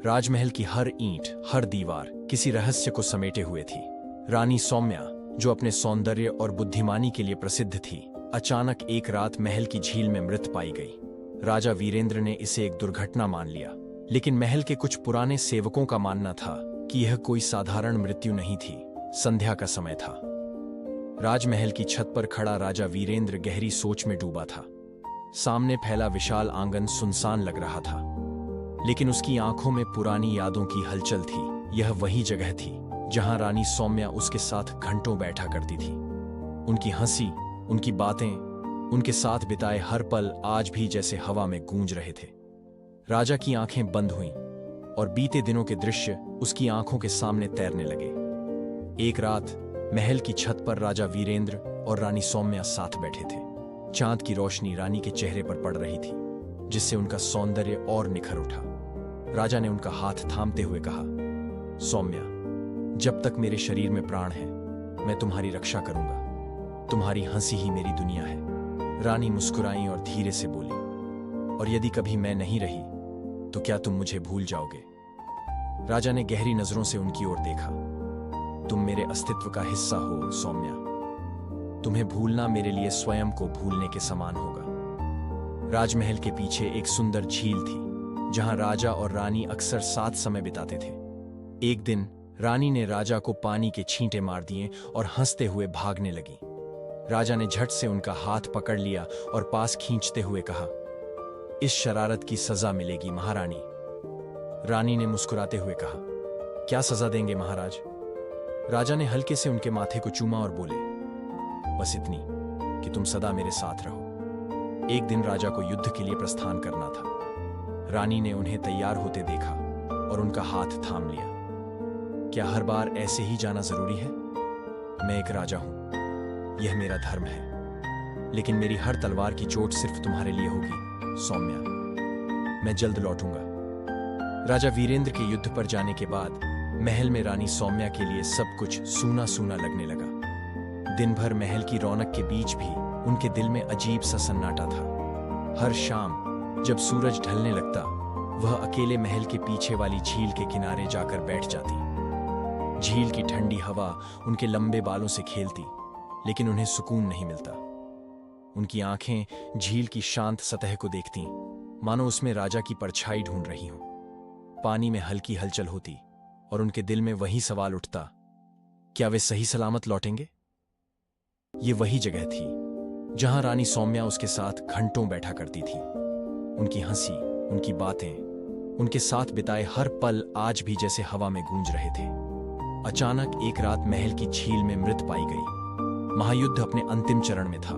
राजमहल की हर ईंट, हर दीवार किसी रहस्य को समेटे हुए थी। रानी सौम्या, जो अपने सौंदर्य और बुद्धिमानी के लिए प्रसिद्ध थी, अचानक एक रात महल की झील में मृत पाई गई। राजा वीरेंद्र ने इसे एक दुर्घटना मान लिया, लेकिन महल के कुछ पुराने सेवकों का मानना था कि यह कोई साधारण मृत्यु नहीं थी। संध्या का समय था। राजमहल की छत पर खड़ा राजा वीरेंद्र गहरी सोच में डूबा था। सामने फैला विशाल आंगन सुनसान लग रहा था, लेकिन उसकी आंखों में पुरानी यादों की हलचल थी। यह वही जगह थी जहां रानी सौम्या उसके साथ घंटों बैठा करती थी। उनकी हंसी, उनकी बातें, उनके साथ बिताए हर पल आज भी जैसे हवा में गूंज रहे थे। राजा की आंखें बंद हुईं और बीते दिनों के दृश्य उसकी आंखों के सामने तैरने लगे। एक रात महल की छत पर राजा वीरेंद्र और रानी सौम्या साथ बैठे थे। चांद की रोशनी रानी के चेहरे पर पड़ रही थी, जिससे उनका सौंदर्य और निखर उठा। राजा ने उनका हाथ थामते हुए कहा, सौम्या, जब तक मेरे शरीर में प्राण है, मैं तुम्हारी रक्षा करूंगा। तुम्हारी हंसी ही मेरी दुनिया है। रानी मुस्कुराई और धीरे से बोली, और यदि कभी मैं नहीं रही तो क्या तुम मुझे भूल जाओगे? राजा ने गहरी नजरों से उनकी ओर देखा। तुम मेरे अस्तित्व का हिस्सा हो सौम्या। तुम्हें भूलना मेरे लिए स्वयं को भूलने के समान होगा। राजमहल के पीछे एक सुंदर झील थी, जहां राजा और रानी अक्सर साथ समय बिताते थे। एक दिन रानी ने राजा को पानी के छींटे मार दिए और हंसते हुए भागने लगी। राजा ने झट से उनका हाथ पकड़ लिया और पास खींचते हुए कहा, इस शरारत की सजा मिलेगी महारानी। रानी ने मुस्कुराते हुए कहा, क्या सजा देंगे महाराज? राजा ने हल्के से उनके माथे को चूमा और बोले, बस इतनी कि तुम सदा मेरे साथ रहो। एक दिन राजा को युद्ध के लिए प्रस्थान करना था। रानी ने उन्हें तैयार होते देखा और उनका हाथ थाम लिया। क्या हर बार ऐसे ही जाना जरूरी है? मैं एक राजा हूं, यह मेरा धर्म है, लेकिन मेरी हर तलवार की चोट सिर्फ तुम्हारे लिए होगी सौम्या। मैं जल्द लौटूंगा। राजा वीरेंद्र के युद्ध पर जाने के बाद महल में रानी सौम्या के लिए सब कुछ सूना सूना लगने लगा। दिन भर महल की रौनक के बीच भी उनके दिल में अजीब सा सन्नाटा था। हर शाम जब सूरज ढलने लगता, वह अकेले महल के पीछे वाली झील के किनारे जाकर बैठ जाती। झील की ठंडी हवा उनके लंबे बालों से खेलती, लेकिन उन्हें सुकून नहीं मिलता। उनकी आंखें झील की शांत सतह को देखतीं, मानो उसमें राजा की परछाई ढूंढ रही हों। पानी में हल्की हलचल होती और उनके दिल में वही सवाल उठता, क्या वे सही सलामत लौटेंगे? ये वही जगह थी जहां रानी सौम्या उसके साथ घंटों बैठा करती थी। उनकी हंसी, उनकी बातें, उनके साथ बिताए हर पल आज भी जैसे हवा में गूंज रहे थे। अचानक एक रात महल की झील में मृत पाई गई। महायुद्ध अपने अंतिम चरण में था।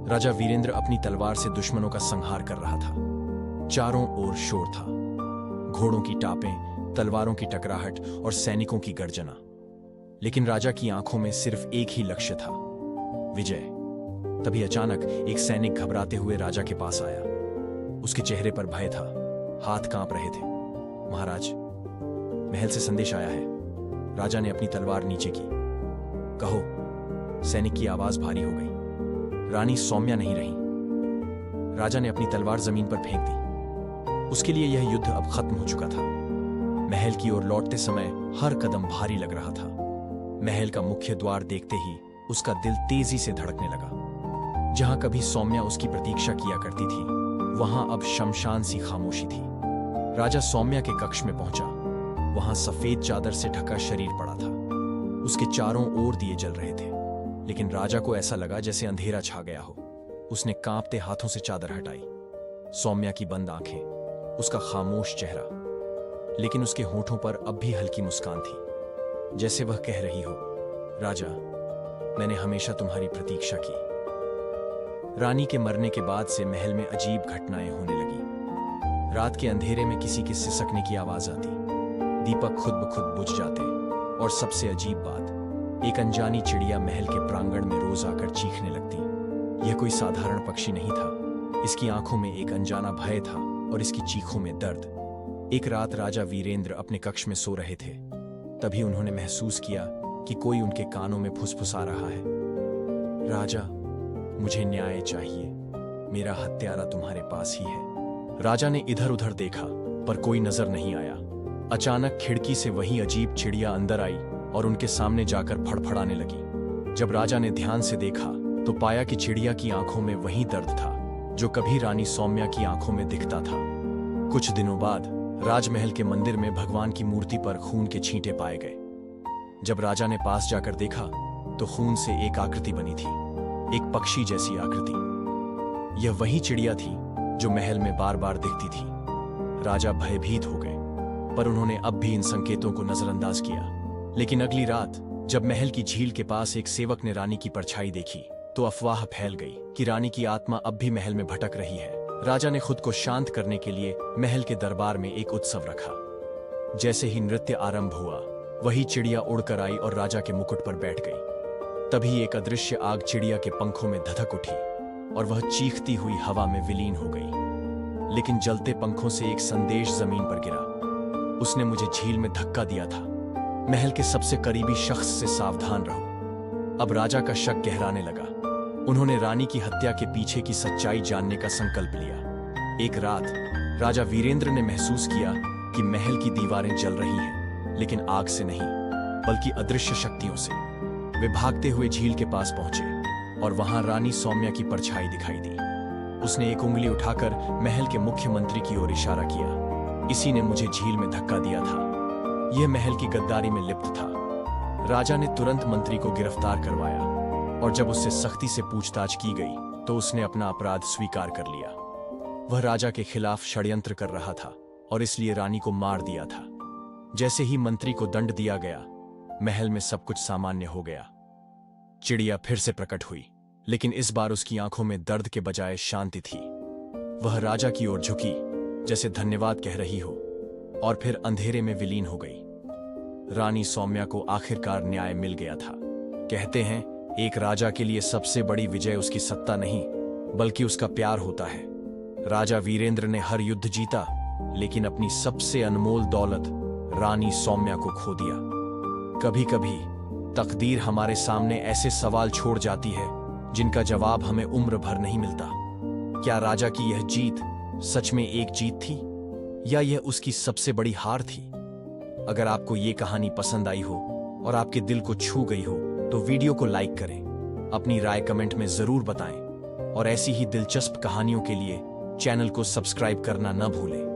राजा वीरेंद्र अपनी तलवार से दुश्मनों का संहार कर रहा था। चारों ओर शोर था, घोड़ों की टापें, तलवारों की टकराहट और सैनिकों की गर्जना। लेकिन राजा की आंखों में सिर्फ एक ही लक्ष्य था, विजय। तभी अचानक एक सैनिक घबराते हुए राजा के पास आया। उसके चेहरे पर भय था, हाथ कांप रहे थे। महाराज, महल से संदेश आया है। राजा ने अपनी तलवार नीचे की। कहो। सैनिक की आवाज भारी हो गई। रानी सौम्या नहीं रही। राजा ने अपनी तलवार जमीन पर फेंक दी। उसके लिए यह युद्ध अब खत्म हो चुका था। महल की ओर लौटते समय हर कदम भारी लग रहा था। महल का मुख्य द्वार देखते ही उसका दिल तेजी से धड़कने लगा। जहां कभी सौम्या उसकी प्रतीक्षा किया करती थी, वहां अब शमशान सी खामोशी थी। राजा सौम्या के कक्ष में पहुंचा। वहां सफेद चादर से ढका शरीर पड़ा था। उसके चारों ओर दिए जल रहे थे, लेकिन राजा को ऐसा लगा जैसे अंधेरा छा गया हो। उसने कांपते हाथों से चादर हटाई। सौम्या की बंद आंखें, उसका खामोश चेहरा, लेकिन उसके होठों पर अब भी हल्की मुस्कान थी, जैसे वह कह रही हो, राजा, मैंने हमेशा तुम्हारी प्रतीक्षा की। रानी के मरने के बाद से महल में अजीब घटनाएं होने लगी। रात के अंधेरे में किसी के सिसकने की आवाज आती, दीपक खुद ब खुद बुझ जाते, और सबसे अजीब बात, एक अनजानी चिड़िया महल के प्रांगण में रोज आकर चीखने लगती। यह कोई साधारण पक्षी नहीं था। इसकी आंखों में एक अनजाना भय था और इसकी चीखों में दर्द। एक रात राजा वीरेंद्र अपने कक्ष में सो रहे थे। तभी उन्होंने महसूस किया कि कोई उनके कानों में फुसफुसा रहा है, राजा, मुझे न्याय चाहिए। मेरा हत्यारा तुम्हारे पास ही है। राजा ने इधर उधर देखा, पर कोई नजर नहीं आया। अचानक खिड़की से वही अजीब चिड़िया अंदर आई और उनके सामने जाकर फड़फड़ाने लगी। जब राजा ने ध्यान से देखा तो पाया कि चिड़िया की आंखों में वही दर्द था जो कभी रानी सौम्या की आंखों में दिखता था। कुछ दिनों बाद राजमहल के मंदिर में भगवान की मूर्ति पर खून के छींटे पाए गए। जब राजा ने पास जाकर देखा तो खून से एक आकृति बनी थी, एक पक्षी जैसी आकृति। यह वही चिड़िया थी जो महल में बार बार दिखती थी। राजा भयभीत हो गए, पर उन्होंने अब भी इन संकेतों को नजरअंदाज किया। लेकिन अगली रात जब महल की झील के पास एक सेवक ने रानी की परछाई देखी तो अफवाह फैल गई कि रानी की आत्मा अब भी महल में भटक रही है। राजा ने खुद को शांत करने के लिए महल के दरबार में एक उत्सव रखा। जैसे ही नृत्य आरंभ हुआ, वही चिड़िया उड़कर आई और राजा के मुकुट पर बैठ गई। तभी एक अदृश्य आग चिड़िया के पंखों में धधक उठी और वह चीखती हुई हवा में विलीन हो गई। लेकिन जलते पंखों से एक संदेश जमीन पर गिरा। उसने मुझे झील में धक्का दिया था। महल के सबसे करीबी शख्स से सावधान रहो। अब राजा का शक गहराने लगा। उन्होंने रानी की हत्या के पीछे की सच्चाई जानने का संकल्प लिया। एक रात राजा वीरेंद्र ने महसूस किया कि महल की दीवारें जल रही हैं, लेकिन आग से नहीं बल्कि अदृश्य शक्तियों से। वे भागते हुए झील के पास पहुंचे और वहां रानी सौम्या की परछाई दिखाई दी। उसने एक उंगली उठाकर महल के मुख्यमंत्री की ओर इशारा किया। इसी ने मुझे झील में धक्का दिया था। यह महल की गद्दारी में लिप्त था। राजा ने तुरंत मंत्री को गिरफ्तार करवाया और जब उससे सख्ती से पूछताछ की गई तो उसने अपना अपराध स्वीकार कर लिया। वह राजा के खिलाफ षड्यंत्र कर रहा था और इसलिए रानी को मार दिया था। जैसे ही मंत्री को दंड दिया गया, महल में सब कुछ सामान्य हो गया। चिड़िया फिर से प्रकट हुई, लेकिन इस बार उसकी आंखों में दर्द के बजाय शांति थी। वह राजा की ओर झुकी जैसे धन्यवाद कह रही हो और फिर अंधेरे में विलीन हो गई। रानी सौम्या को आखिरकार न्याय मिल गया था। कहते हैं, एक राजा के लिए सबसे बड़ी विजय उसकी सत्ता नहीं बल्कि उसका प्यार होता है। राजा वीरेंद्र ने हर युद्ध जीता, लेकिन अपनी सबसे अनमोल दौलत रानी सौम्या को खो दिया। कभी कभी तकदीर हमारे सामने ऐसे सवाल छोड़ जाती है जिनका जवाब हमें उम्र भर नहीं मिलता। क्या राजा की यह जीत सच में एक जीत थी या यह उसकी सबसे बड़ी हार थी? अगर आपको ये कहानी पसंद आई हो और आपके दिल को छू गई हो तो वीडियो को लाइक करें, अपनी राय कमेंट में जरूर बताएं और ऐसी ही दिलचस्प कहानियों के लिए चैनल को सब्सक्राइब करना न भूलें।